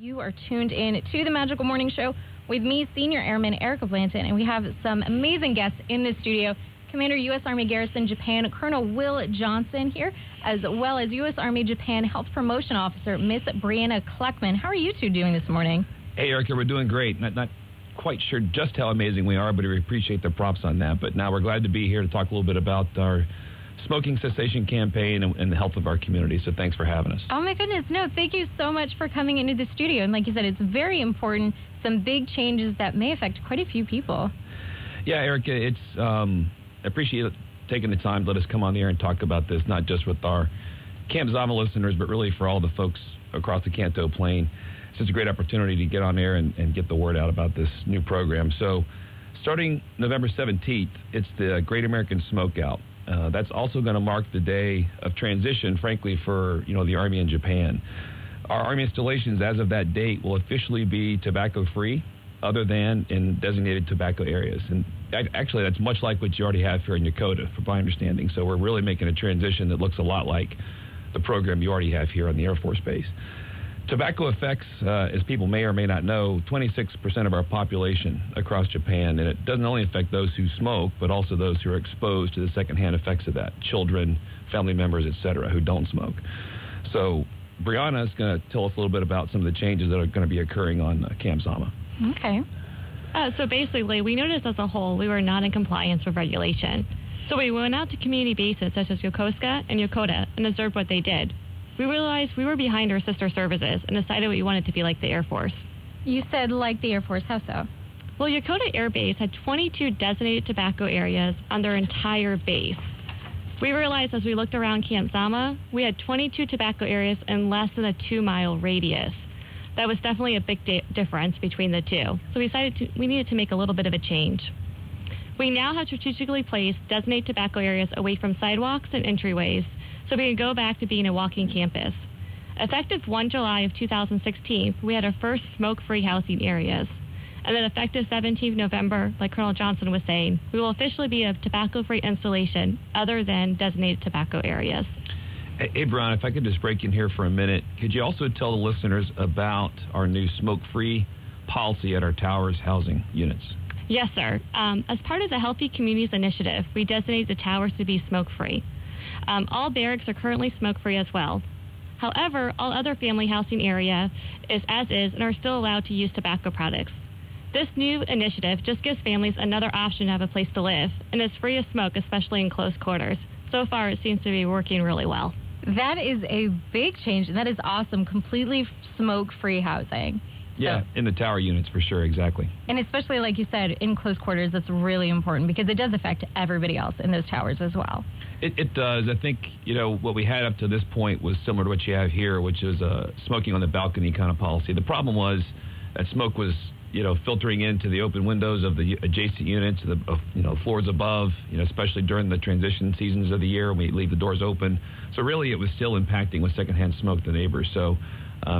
You are tuned in to the Magical Morning Show with me, Senior Airman Erica Blanton, and we have some amazing guests in the studio. Commander U.S. Army Garrison Japan, Colonel Will Johnson here, as well as U.S. Army Japan Health Promotion Officer, Miss Brianna Kleckman. How are you two doing this morning? Hey, Erica, we're doing great. Not quite sure just how amazing we are, but we appreciate the props on that. But now we're glad to be here to talk a little bit about our smoking cessation campaign and the health of our community. So thanks for having us. Oh, my goodness. No, thank you so much for coming into the studio. And like you said, it's very important. Some big changes that may affect quite a few people. Yeah, Erica, it's I appreciate taking the time to let us come on the air and talk about this, not just with our Camp Zama listeners, but really for all the folks across the Kanto Plain. It's just a great opportunity to get on air and get the word out about this new program. So starting November 17th, it's the Great American Smokeout. That's also going to mark the day of transition, frankly, for the Army in Japan. Our Army installations as of that date will officially be tobacco-free, other than in designated tobacco areas. And actually, that's much like what you already have here in Yokota, from my understanding. So we're really making a transition that looks a lot like the program you already have here on the Air Force Base. Tobacco affects, as people may or may not know, 26% of our population across Japan, and it doesn't only affect those who smoke, but also those who are exposed to the secondhand effects of that, children, family members, etc., who don't smoke. So Brianna is going to tell us a little bit about some of the changes that are going to be occurring on Camp Zama. Okay. So basically, we noticed as a whole we were not in compliance with regulation. So we went out to community bases such as Yokosuka and Yokota and observed what they did. We realized we were behind our sister services and decided we wanted to be like the Air Force. You said like the Air Force. How so? Well, Yokota Air Base had 22 designated tobacco areas on their entire base. We realized as we looked around Camp Zama, we had 22 tobacco areas in less than a 2-mile radius. That was definitely a big difference between the two. So we decided we needed to make a little bit of a change. We now have strategically placed designated tobacco areas away from sidewalks and entryways, so we can go back to being a walking campus. Effective 1 July of 2016, we had our first smoke-free housing areas. And then effective 17th November, like Colonel Johnson was saying, we will officially be a tobacco-free installation other than designated tobacco areas. Hey, Brian, if I could just break in here for a minute, could you also tell the listeners about our new smoke-free policy at our towers housing units? Yes, sir. As part of the Healthy Communities Initiative, we designate the towers to be smoke-free. All barracks are currently smoke-free as well. However, all other family housing area is as is and are still allowed to use tobacco products. This new initiative just gives families another option to have a place to live and is free of smoke, especially in close quarters. So far, it seems to be working really well. That is a big change, and that is awesome. Completely smoke-free housing. Yeah, so, in the tower units for sure, exactly. And especially, like you said, in close quarters, that's really important because it does affect everybody else in those towers as well. It does. I think, what we had up to this point was similar to what you have here, which is a smoking on the balcony kind of policy. The problem was that smoke was, filtering into the open windows of the adjacent units, the floors above, especially during the transition seasons of the year when we leave the doors open. So really it was still impacting with secondhand smoke to neighbors. So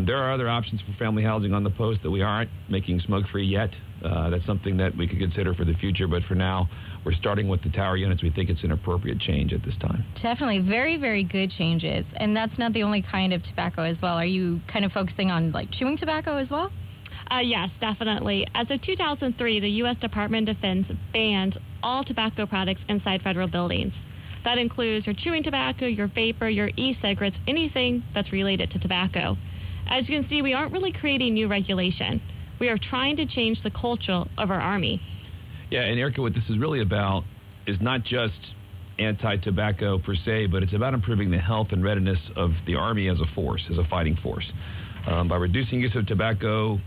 there are other options for family housing on the post that we aren't making smoke-free yet. That's something that we could consider for the future, but for now, we're starting with the tower units. We think it's an appropriate change at this time. Definitely. Very, very good changes. And that's not the only kind of tobacco as well. Are you kind of focusing on, chewing tobacco as well? Yes, definitely. As of 2003, the U.S. Department of Defense banned all tobacco products inside federal buildings. That includes your chewing tobacco, your vapor, your e-cigarettes, anything that's related to tobacco. As you can see, we aren't really creating new regulation. We are trying to change the culture of our Army. Yeah, and Erica, what this is really about is not just anti-tobacco per se, but it's about improving the health and readiness of the Army as a force, as a fighting force. By reducing use of tobacco,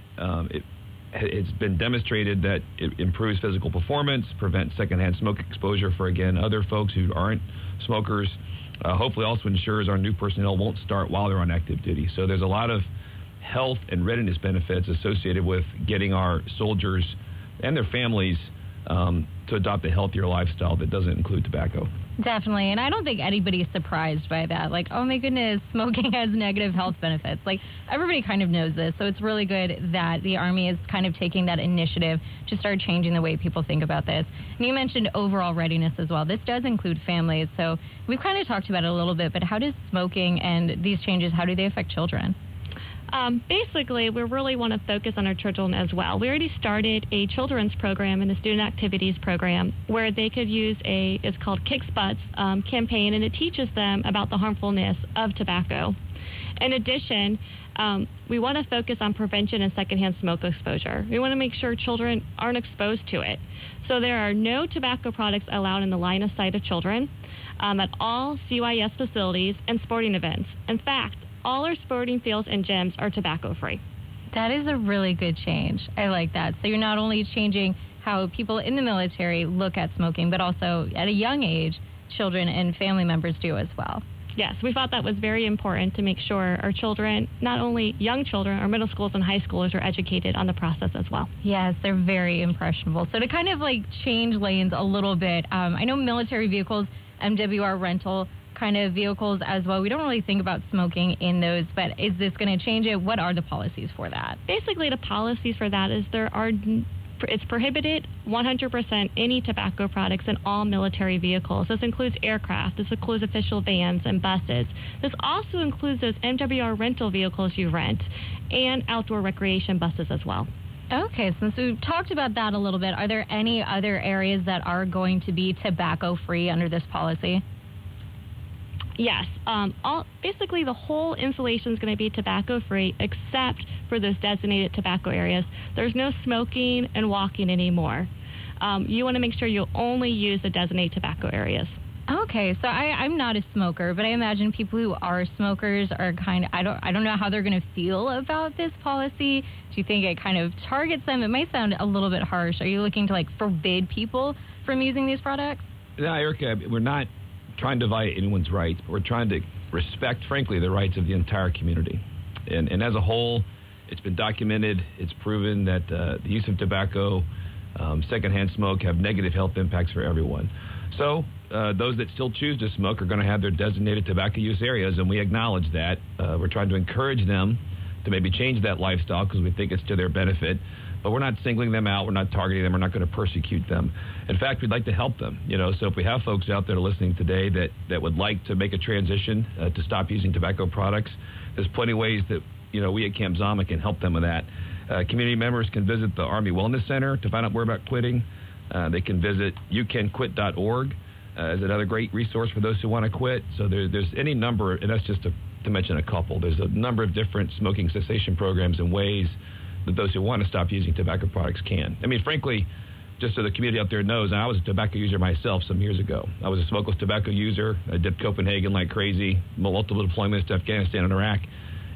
it's been demonstrated that it improves physical performance, prevents secondhand smoke exposure for, again, other folks who aren't smokers. Hopefully also ensures our new personnel won't start while they're on active duty. So there's a lot of health and readiness benefits associated with getting our soldiers and their families to adopt a healthier lifestyle that doesn't include tobacco. Definitely, and I don't think anybody's surprised by that. Oh my goodness, smoking has negative health benefits. Everybody kind of knows this, so it's really good that the Army is kind of taking that initiative to start changing the way people think about this. And you mentioned overall readiness as well. This does include families, so we've kind of talked about it a little bit, but how does smoking and these changes, how do they affect children? Basically, we really want to focus on our children as well. We already started a children's program in the student activities program where they could use it's called Kicks Butts campaign, and it teaches them about the harmfulness of tobacco. In addition, we want to focus on prevention and secondhand smoke exposure. We want to make sure children aren't exposed to it. So there are no tobacco products allowed in the line of sight of children at all CYS facilities and sporting events. In fact, all our sporting fields and gyms are tobacco-free. That is a really good change. I like that. So you're not only changing how people in the military look at smoking, but also at a young age, children and family members do as well. Yes, we thought that was very important to make sure our children, not only young children, our middle schools and high schoolers are educated on the process as well. Yes, they're very impressionable. So to kind of like change lanes a little bit, I know military vehicles, MWR rental kind of vehicles as well. We don't really think about smoking in those, but is this going to change it? What are the policies for that? Basically, the policies for that is it's prohibited 100% any tobacco products in all military vehicles. This includes aircraft. This includes official vans and buses. This also includes those MWR rental vehicles you rent and outdoor recreation buses as well. Okay, since we've talked about that a little bit, are there any other areas that are going to be tobacco-free under this policy? Yes. Basically, the whole installation is going to be tobacco-free except for those designated tobacco areas. There's no smoking and walking anymore. You want to make sure you only use the designated tobacco areas. Okay, so I'm not a smoker, but I imagine people who are smokers are I don't know how they're going to feel about this policy. Do you think it kind of targets them? It might sound a little bit harsh. Are you looking to forbid people from using these products? No, Erica, we're not trying to violate anyone's rights, but we're trying to respect, frankly, the rights of the entire community. And as a whole, it's been documented, it's proven that the use of tobacco, secondhand smoke have negative health impacts for everyone. So those that still choose to smoke are going to have their designated tobacco use areas, and we acknowledge that. We're trying to encourage them to maybe change that lifestyle because we think it's to their benefit. But we're not singling them out. We're not targeting them. We're not going to persecute them. In fact, we'd like to help them. So if we have folks out there listening today that would like to make a transition to stop using tobacco products, there's plenty of ways that we at Camp Zama can help them with that. Community members can visit the Army Wellness Center to find out more about quitting. They can visit youcanquit.org as another great resource for those who want to quit. So there's any number, and that's just to mention a couple. There's a number of different smoking cessation programs and ways that those who want to stop using tobacco products can. I mean, frankly, just so the community out there knows, I was a tobacco user myself some years ago. I was a smokeless tobacco user. I did Copenhagen like crazy, multiple deployments to Afghanistan and Iraq,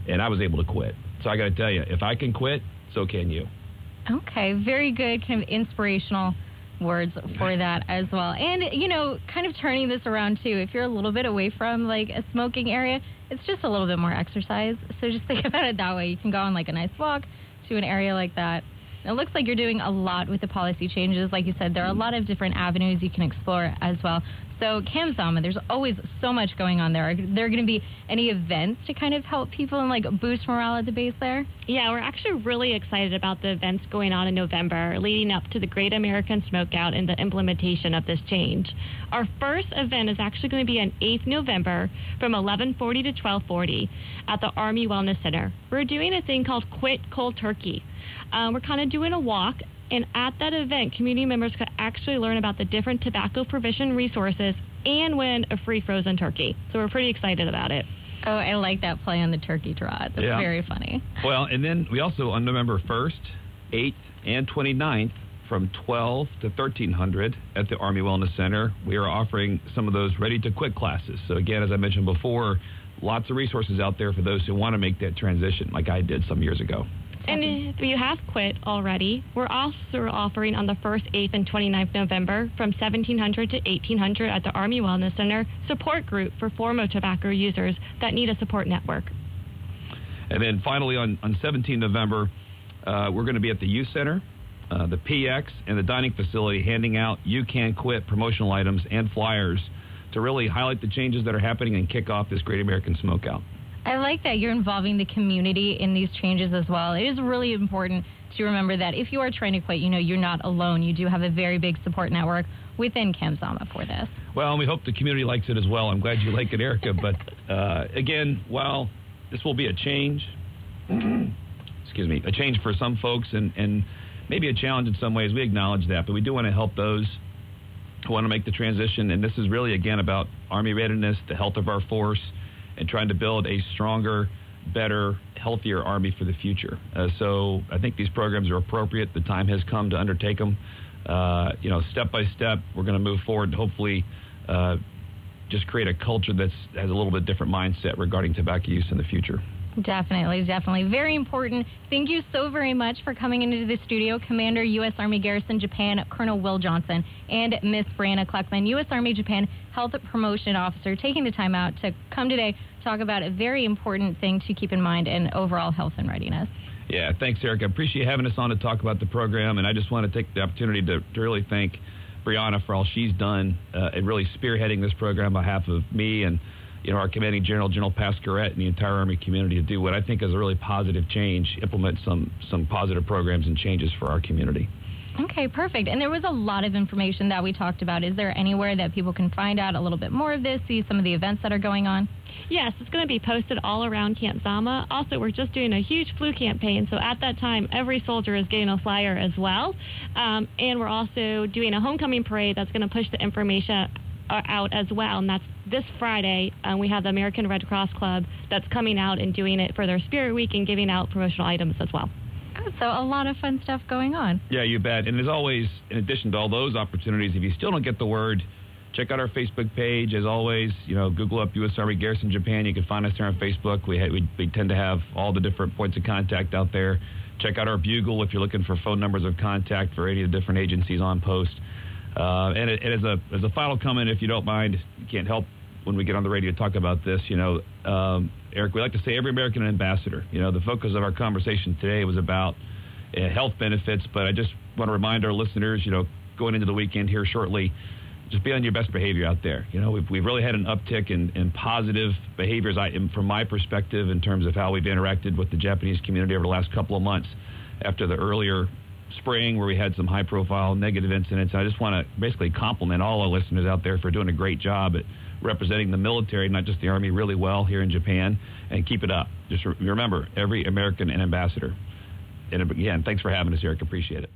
and I was able to quit. So I got to tell you, if I can quit, so can you. Okay, very good, kind of inspirational words for that as well. And, kind of turning this around, too, if you're a little bit away from, a smoking area, it's just a little bit more exercise. So just think about it that way. You can go on, a nice walk to an area like that. It looks like you're doing a lot with the policy changes. Like you said, there are a lot of different avenues you can explore as well. So Camp Zama, there's always so much going on there. Are there going to be any events to kind of help people and boost morale at the base there? Yeah, we're actually really excited about the events going on in November leading up to the Great American Smokeout and the implementation of this change. Our first event is actually going to be on 8th November from 11:40 to 12:40 at the Army Wellness Center. We're doing a thing called Quit Cold Turkey. We're kind of doing a walk. And at that event, community members could actually learn about the different tobacco provision resources and win a free frozen turkey. So we're pretty excited about it. Oh, I like that play on the turkey trot. That's very funny. Well, and then we also, on November 1st, 8th, and 29th, from 12 to 1300 at the Army Wellness Center, we are offering some of those ready-to-quit classes. So again, as I mentioned before, lots of resources out there for those who want to make that transition, like I did some years ago. And if you have quit already, we're also offering on the 1st, 8th, and 29th November from 1700 to 1800 at the Army Wellness Center support group for former tobacco users that need a support network. And then finally on 17 November, we're going to be at the Youth Center, the PX, and the dining facility handing out You Can Quit promotional items and flyers to really highlight the changes that are happening and kick off this Great American Smokeout. I like that you're involving the community in these changes as well. It is really important to remember that if you are trying to quit, you're not alone. You do have a very big support network within Camp Zama for this. Well, and we hope the community likes it as well. I'm glad you like it, Erica. But again, while this will be a change, excuse me, a change for some folks and maybe a challenge in some ways. We acknowledge that, but we do want to help those who want to make the transition. And this is really, again, about Army readiness, the health of our force, and trying to build a stronger, better, healthier Army for the future. So I think these programs are appropriate. The time has come to undertake them. Step by step, we're going to move forward and hopefully just create a culture that has a little bit different mindset regarding tobacco use in the future. Definitely. Very important. Thank you so very much for coming into the studio, Commander, U.S. Army Garrison Japan, Colonel Will Johnson, and Miss Brianna Kleckman, U.S. Army Japan Health Promotion Officer, taking the time out to come today to talk about a very important thing to keep in mind in overall health and readiness. Yeah, thanks, Eric. I appreciate having us on to talk about the program, and I just want to take the opportunity to really thank Brianna for all she's done in really spearheading this program on behalf of me and our commanding general, General Pasquarette, and the entire Army community to do what I think is a really positive change, implement some positive programs and changes for our community. Okay, perfect. And there was a lot of information that we talked about. Is there anywhere that people can find out a little bit more of this, see some of the events that are going on? Yes, it's going to be posted all around Camp Zama. Also, we're just doing a huge flu campaign, so at that time, every soldier is getting a flyer as well. And we're also doing a homecoming parade that's going to push the information out as well, and that's this Friday. We have the American Red Cross Club that's coming out and doing it for their Spirit Week and giving out promotional items as well. So a lot of fun stuff going on. Yeah, you bet. And as always, in addition to all those opportunities, if you still don't get the word, check out our Facebook page. As always, Google up U.S. Army Garrison Japan. You can find us there on Facebook. We tend to have all the different points of contact out there. Check out our Bugle if you're looking for phone numbers of contact for any of the different agencies on post. And as a final comment, if you don't mind, you can't help when we get on the radio to talk about this. Eric, we like to say every American an ambassador. The focus of our conversation today was about health benefits, but I just want to remind our listeners, going into the weekend here shortly, just be on your best behavior out there. We've really had an uptick in positive behaviors from my perspective in terms of how we've interacted with the Japanese community over the last couple of months after the earlier spring where we had some high-profile negative incidents. I just want to basically compliment all our listeners out there for doing a great job at representing the military, not just the Army, really well here in Japan, and keep it up. Just remember, every American an ambassador. And again, thanks for having us, Eric. Appreciate it.